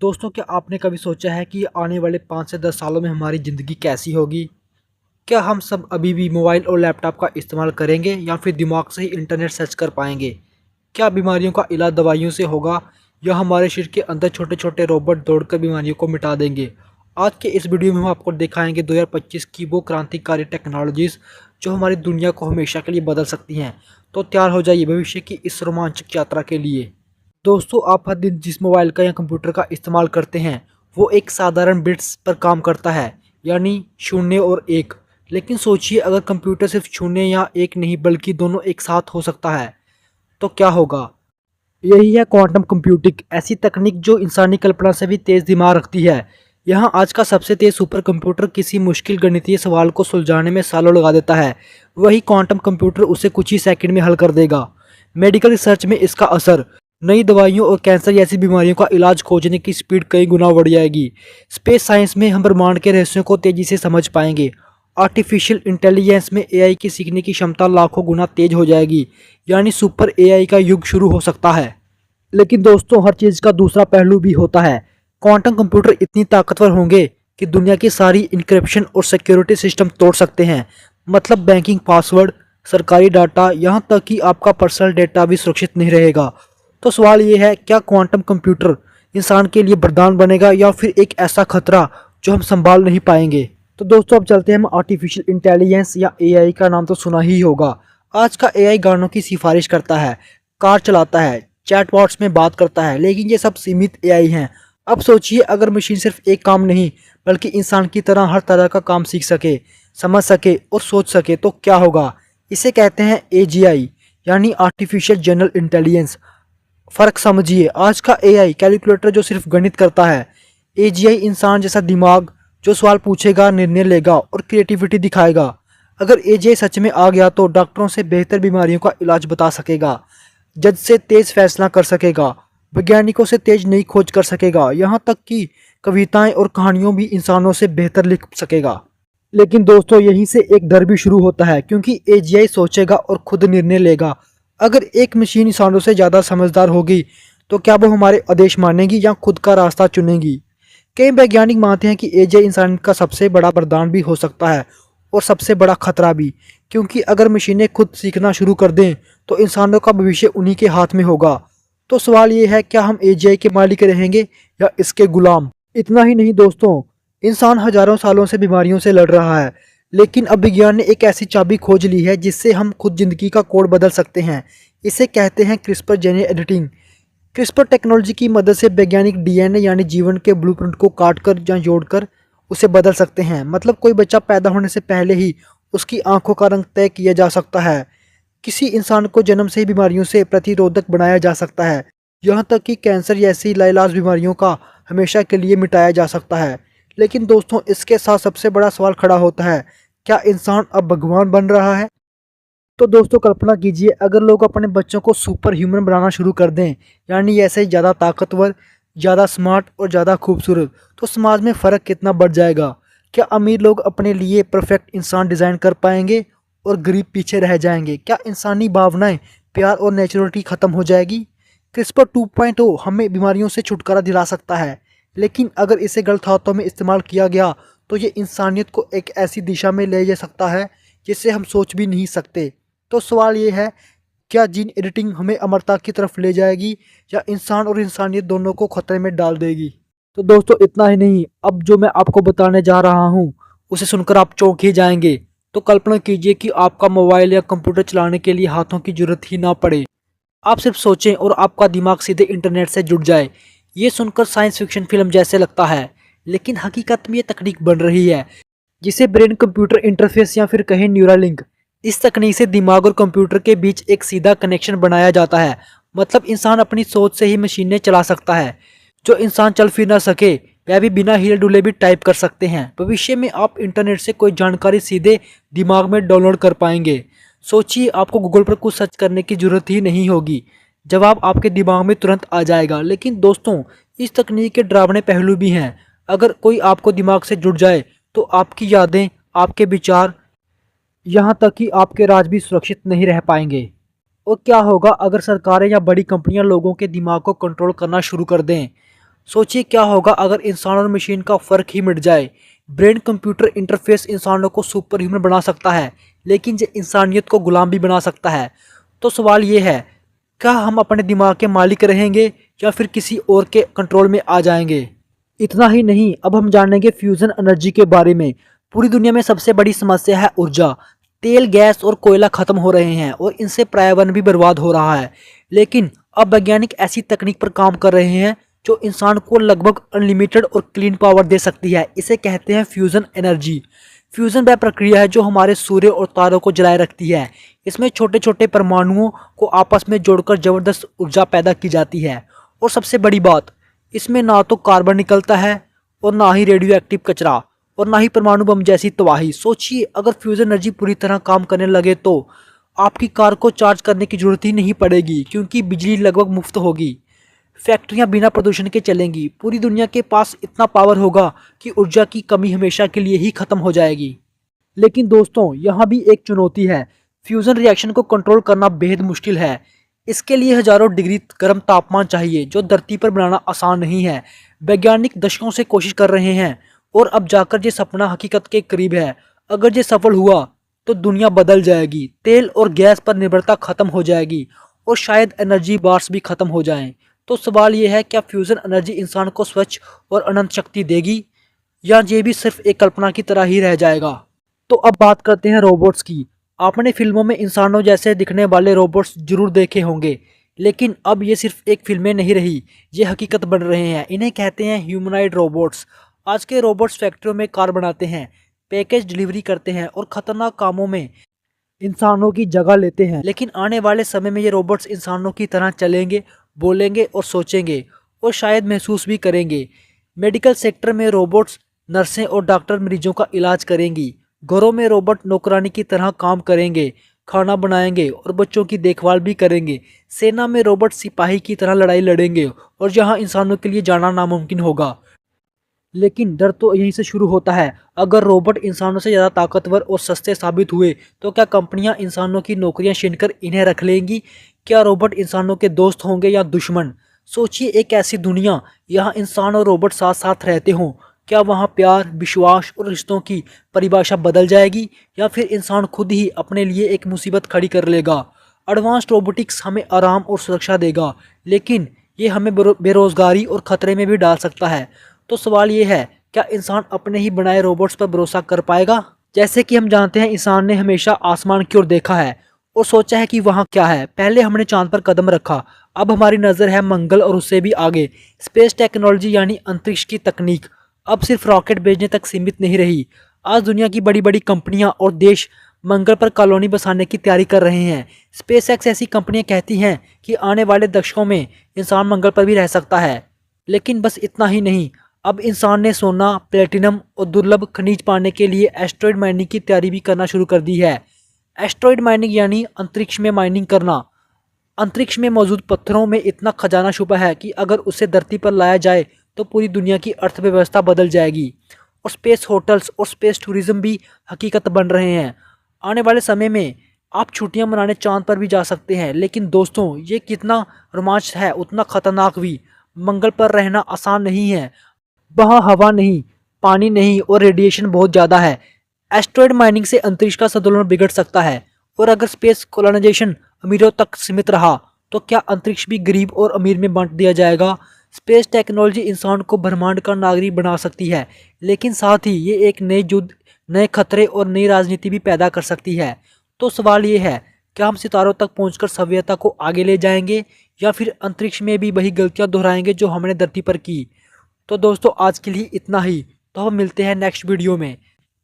दोस्तों, क्या आपने कभी सोचा है कि आने वाले 5 से 10 सालों में हमारी ज़िंदगी कैसी होगी? क्या हम सब अभी भी मोबाइल और लैपटॉप का इस्तेमाल करेंगे या फिर दिमाग से ही इंटरनेट सर्च कर पाएंगे? क्या बीमारियों का इलाज दवाइयों से होगा या हमारे शरीर के अंदर छोटे छोटे रोबोट दौड़कर बीमारियों को मिटा देंगे? आज के इस वीडियो में हम आपको दिखाएंगे 2025 की वो क्रांतिकारी टेक्नोलॉजीज़ जो हमारी दुनिया को हमेशा के लिए बदल सकती हैं। तो तैयार हो जाइए भविष्य की इस रोमांचक यात्रा के लिए। दोस्तों, आप हर दिन जिस मोबाइल का या कंप्यूटर का इस्तेमाल करते हैं वो एक साधारण बिट्स पर काम करता है, यानी शून्य और एक। लेकिन सोचिए, अगर कंप्यूटर सिर्फ शून्य या एक नहीं बल्कि दोनों एक साथ हो सकता है तो क्या होगा? यही है क्वांटम कंप्यूटिंग, ऐसी तकनीक जो इंसानी कल्पना से भी तेज दिमाग रखती है। यहाँ आज का सबसे तेज सुपर कंप्यूटर किसी मुश्किल गणितीय सवाल को सुलझाने में सालों लगा देता है, वही क्वांटम कंप्यूटर उसे कुछ ही सेकंड में हल कर देगा। मेडिकल रिसर्च में इसका असर, नई दवाइयों और कैंसर जैसी बीमारियों का इलाज खोजने की स्पीड कई गुना बढ़ जाएगी। स्पेस साइंस में हम ब्रह्मांड के रहस्यों को तेजी से समझ पाएंगे। आर्टिफिशियल इंटेलिजेंस में एआई की सीखने की क्षमता लाखों गुना तेज हो जाएगी, यानी सुपर एआई का युग शुरू हो सकता है। लेकिन दोस्तों, हर चीज़ का दूसरा पहलू भी होता है। क्वांटम कंप्यूटर इतनी ताकतवर होंगे कि दुनिया की सारी इंक्रिप्शन और सिक्योरिटी सिस्टम तोड़ सकते हैं। मतलब बैंकिंग पासवर्ड, सरकारी डाटा, यहाँ तक कि आपका पर्सनल डेटा भी सुरक्षित नहीं रहेगा। तो सवाल ये है, क्या क्वांटम कंप्यूटर इंसान के लिए वरदान बनेगा या फिर एक ऐसा खतरा जो हम संभाल नहीं पाएंगे? तो दोस्तों, अब चलते हैं हम आर्टिफिशियल इंटेलिजेंस या एआई का नाम तो सुना ही होगा। आज का एआई गानों की सिफारिश करता है, कार चलाता है, चैटबॉट्स में बात करता है, लेकिन ये सब सीमित एआई हैं। अब सोचिए, अगर मशीन सिर्फ एक काम नहीं बल्कि इंसान की तरह हर तरह का काम सीख सके, समझ सके और सोच सके तो क्या होगा? इसे कहते हैं एजीआई, यानी आर्टिफिशियल जनरल इंटेलिजेंस। फर्क समझिए, आज का एआई कैलकुलेटर जो सिर्फ गणित करता है, एजीआई इंसान जैसा दिमाग जो सवाल पूछेगा, निर्णय लेगा और क्रिएटिविटी दिखाएगा। अगर एजीआई सच में आ गया तो डॉक्टरों से बेहतर बीमारियों का इलाज बता सकेगा, जज से तेज फैसला कर सकेगा, वैज्ञानिकों से तेज नई खोज कर सकेगा, यहाँ तक कि कविताएं और कहानियों भी इंसानों से बेहतर लिख सकेगा। लेकिन दोस्तों, यहीं से एक डर भी शुरू होता है, क्योंकि एजीआई सोचेगा और खुद निर्णय लेगा। अगर एक मशीन इंसानों से ज़्यादा समझदार होगी तो क्या वो हमारे आदेश मानेगी या खुद का रास्ता चुनेगी? कई वैज्ञानिक मानते हैं कि एजीआई इंसान का सबसे बड़ा वरदान भी हो सकता है और सबसे बड़ा खतरा भी, क्योंकि अगर मशीनें खुद सीखना शुरू कर दें तो इंसानों का भविष्य उन्हीं के हाथ में होगा। तो सवाल ये है, क्या हम एजीआई के मालिक रहेंगे या इसके गुलाम? इतना ही नहीं दोस्तों, इंसान हजारों सालों से बीमारियों से लड़ रहा है, लेकिन अब विज्ञान ने एक ऐसी चाबी खोज ली है जिससे हम खुद जिंदगी का कोड बदल सकते हैं। इसे कहते हैं क्रिस्पर जेन एडिटिंग। क्रिस्पर टेक्नोलॉजी की मदद से वैज्ञानिक डीएनए यानी जीवन के ब्लूप्रिंट को काटकर या जोड़कर उसे बदल सकते हैं। मतलब कोई बच्चा पैदा होने से पहले ही उसकी आंखों का रंग तय किया जा सकता है। किसी इंसान को जन्म से ही बीमारियों से प्रतिरोधक बनाया जा सकता है। यहाँ तक कि कैंसर जैसी लाइलाज बीमारियों का हमेशा के लिए मिटाया जा सकता है। लेकिन दोस्तों, इसके साथ सबसे बड़ा सवाल खड़ा होता है, क्या इंसान अब भगवान बन रहा है? तो दोस्तों, कल्पना कीजिए, अगर लोग अपने बच्चों को सुपर ह्यूमन बनाना शुरू कर दें, यानी ऐसे ज़्यादा ताकतवर, ज़्यादा स्मार्ट और ज़्यादा खूबसूरत, तो समाज में फ़र्क कितना बढ़ जाएगा। क्या अमीर लोग अपने लिए परफेक्ट इंसान डिज़ाइन कर पाएंगे और गरीब पीछे रह जाएंगे? क्या इंसानी भावनाएं, प्यार और नेचुरलिटी ख़त्म हो जाएगी? क्रिस्पर 2.0 हमें बीमारियों से छुटकारा दिला सकता है, लेकिन अगर इसे गलत हाथों में इस्तेमाल किया गया तो ये इंसानियत को एक ऐसी दिशा में ले जा सकता है जिसे हम सोच भी नहीं सकते। तो सवाल ये है, क्या जीन एडिटिंग हमें अमरता की तरफ ले जाएगी या इंसान और इंसानियत दोनों को खतरे में डाल देगी? तो दोस्तों, इतना ही नहीं, अब जो मैं आपको बताने जा रहा हूँ उसे सुनकर आप चौंक ही जाएंगे। तो कल्पना कीजिए कि आपका मोबाइल या कंप्यूटर चलाने के लिए हाथों की जरूरत ही ना पड़े। आप सिर्फ सोचें और आपका दिमाग सीधे इंटरनेट से जुड़ जाए। ये सुनकर साइंस फिक्शन फिल्म जैसे लगता है, लेकिन हकीकत में ये तकनीक बन रही है, जिसे ब्रेन कंप्यूटर इंटरफेस या फिर कहें न्यूरालिंक। इस तकनीक से दिमाग और कंप्यूटर के बीच एक सीधा कनेक्शन बनाया जाता है। मतलब इंसान अपनी सोच से ही मशीनें चला सकता है। जो इंसान चल फिर ना सके वह भी बिना हिले डुले भी टाइप कर सकते हैं। भविष्य में आप इंटरनेट से कोई जानकारी सीधे दिमाग में डाउनलोड कर पाएंगे। सोचिए, आपको गूगल पर कुछ सर्च करने की जरूरत ही नहीं होगी, जवाब आपके दिमाग में तुरंत आ जाएगा। लेकिन दोस्तों, इस तकनीक के डरावने पहलू भी हैं। अगर कोई आपको दिमाग से जुड़ जाए तो आपकी यादें, आपके विचार, यहाँ तक कि आपके राज भी सुरक्षित नहीं रह पाएंगे। और क्या होगा अगर सरकारें या बड़ी कंपनियां लोगों के दिमाग को कंट्रोल करना शुरू कर दें? सोचिए क्या होगा अगर इंसान और मशीन का फ़र्क ही मिट जाए। ब्रेन कंप्यूटर इंटरफेस इंसानों को सुपर ह्यूमन बना सकता है, लेकिन ये इंसानियत को गुलाम भी बना सकता है। तो सवाल ये है, क्या हम अपने दिमाग के मालिक रहेंगे या फिर किसी और के कंट्रोल में आ जाएंगे? इतना ही नहीं, अब हम जानेंगे फ्यूजन एनर्जी के बारे में। पूरी दुनिया में सबसे बड़ी समस्या है ऊर्जा। तेल, गैस और कोयला खत्म हो रहे हैं और इनसे पर्यावरण भी बर्बाद हो रहा है। लेकिन अब वैज्ञानिक ऐसी तकनीक पर काम कर रहे हैं जो इंसान को लगभग अनलिमिटेड और क्लीन पावर दे सकती है। इसे कहते हैं फ्यूजन एनर्जी। फ्यूजन वह प्रक्रिया है जो हमारे सूर्य और तारों को जलाए रखती है। इसमें छोटे छोटे परमाणुओं को आपस में जोड़कर जबरदस्त ऊर्जा पैदा की जाती है। और सबसे बड़ी बात, इसमें ना तो कार्बन निकलता है और ना ही रेडियो एक्टिव कचरा और ना ही परमाणु बम जैसी तबाही। सोचिए अगर फ्यूजन एनर्जी पूरी तरह काम करने लगे तो आपकी कार को चार्ज करने की जरूरत ही नहीं पड़ेगी, क्योंकि बिजली लगभग मुफ्त होगी। फैक्ट्रियां बिना प्रदूषण के चलेंगी। पूरी दुनिया के पास इतना पावर होगा कि ऊर्जा की कमी हमेशा के लिए ही खत्म हो जाएगी। लेकिन दोस्तों, यहाँ भी एक चुनौती है। फ्यूजन रिएक्शन को कंट्रोल करना बेहद मुश्किल है। इसके लिए हजारों डिग्री गर्म तापमान चाहिए, जो धरती पर बनाना आसान नहीं है। वैज्ञानिक दशकों से कोशिश कर रहे हैं और अब जाकर ये सपना हकीकत के करीब है। अगर ये सफल हुआ तो दुनिया बदल जाएगी। तेल और गैस पर निर्भरता खत्म हो जाएगी और शायद एनर्जी बार्स भी खत्म हो जाएं। तो सवाल ये है, क्या फ्यूजन एनर्जी इंसान को स्वच्छ और अनंत शक्ति देगी, या ये भी सिर्फ एक कल्पना की तरह ही रह जाएगा? तो अब बात करते हैं रोबोट्स की। आपने फिल्मों में इंसानों जैसे दिखने वाले रोबोट्स जरूर देखे होंगे, लेकिन अब ये सिर्फ एक फिल्में नहीं रही, ये हकीकत बन रहे हैं। इन्हें कहते हैं ह्यूमनॉइड रोबोट्स। आज के रोबोट्स फैक्ट्रियों में कार बनाते हैं, पैकेज डिलीवरी करते हैं और खतरनाक कामों में इंसानों की जगह लेते हैं। लेकिन आने वाले समय में ये रोबोट्स इंसानों की तरह चलेंगे, बोलेंगे और सोचेंगे और शायद महसूस भी करेंगे। मेडिकल सेक्टर में रोबोट्स नर्सें और डॉक्टर मरीजों का इलाज करेंगी। घरों में रोबोट नौकरानी की तरह काम करेंगे, खाना बनाएंगे और बच्चों की देखभाल भी करेंगे। सेना में रोबोट सिपाही की तरह लड़ाई लड़ेंगे और जहां इंसानों के लिए जाना नामुमकिन होगा। लेकिन डर तो यहीं से शुरू होता है। अगर रोबोट इंसानों से ज़्यादा ताकतवर और सस्ते साबित हुए तो क्या कंपनियां इंसानों की नौकरियां छीनकर इन्हें रख लेंगी? क्या रोबोट इंसानों के दोस्त होंगे या दुश्मन? सोचिए एक ऐसी दुनिया यहाँ इंसान और रोबोट साथ साथ रहते हों। क्या वहाँ प्यार, विश्वास और रिश्तों की परिभाषा बदल जाएगी, या फिर इंसान खुद ही अपने लिए एक मुसीबत खड़ी कर लेगा? एडवांस्ड रोबोटिक्स हमें आराम और सुरक्षा देगा, लेकिन ये हमें बेरोजगारी और खतरे में भी डाल सकता है। तो सवाल ये है, क्या इंसान अपने ही बनाए रोबोट्स पर भरोसा कर पाएगा? जैसे कि हम जानते हैं, इंसान ने हमेशा आसमान की ओर देखा है और सोचा है कि वहाँ क्या है। पहले हमने चांद पर कदम रखा, अब हमारी नज़र है मंगल और उससे भी आगे। स्पेस टेक्नोलॉजी यानी अंतरिक्ष की तकनीक अब सिर्फ रॉकेट भेजने तक सीमित नहीं रही। आज दुनिया की बड़ी बड़ी कंपनियां और देश मंगल पर कॉलोनी बसाने की तैयारी कर रहे हैं। स्पेस एक्स ऐसी कंपनियां कहती हैं कि आने वाले दशकों में इंसान मंगल पर भी रह सकता है। लेकिन बस इतना ही नहीं, अब इंसान ने सोना, प्लेटिनम और दुर्लभ खनिज पाने के लिए एस्ट्रॉयड माइनिंग की तैयारी भी करना शुरू कर दी है। एस्ट्रॉयड माइनिंग यानी अंतरिक्ष में माइनिंग करना। अंतरिक्ष में मौजूद पत्थरों में इतना खजाना छुपा है कि अगर उसे धरती पर लाया जाए तो पूरी दुनिया की अर्थव्यवस्था बदल जाएगी। और स्पेस होटल्स और स्पेस टूरिज्म भी हकीकत बन रहे हैं। आने वाले समय में आप छुट्टियां मनाने चांद पर भी जा सकते हैं। लेकिन दोस्तों, ये कितना रोमांच है उतना खतरनाक भी। मंगल पर रहना आसान नहीं है। वहाँ हवा नहीं, पानी नहीं और रेडिएशन बहुत ज़्यादा है। एस्ट्रॉयड माइनिंग से अंतरिक्ष का संतुलन बिगड़ सकता है। और अगर स्पेस कोलोनाइजेशन अमीरों तक सीमित रहा तो क्या अंतरिक्ष भी गरीब और अमीर में बांट दिया जाएगा? स्पेस टेक्नोलॉजी इंसान को ब्रह्मांड का नागरिक बना सकती है, लेकिन साथ ही ये एक नए युद्ध, नए खतरे और नई राजनीति भी पैदा कर सकती है। तो सवाल ये है, क्या हम सितारों तक पहुंचकर सभ्यता को आगे ले जाएंगे, या फिर अंतरिक्ष में भी वही गलतियां दोहराएंगे जो हमने धरती पर की? तो दोस्तों, आज के लिए इतना ही। तो हम मिलते हैं नेक्स्ट वीडियो में।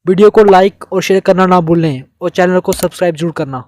वीडियो को लाइक और शेयर करना ना भूलें और चैनल को सब्सक्राइब जरूर करना।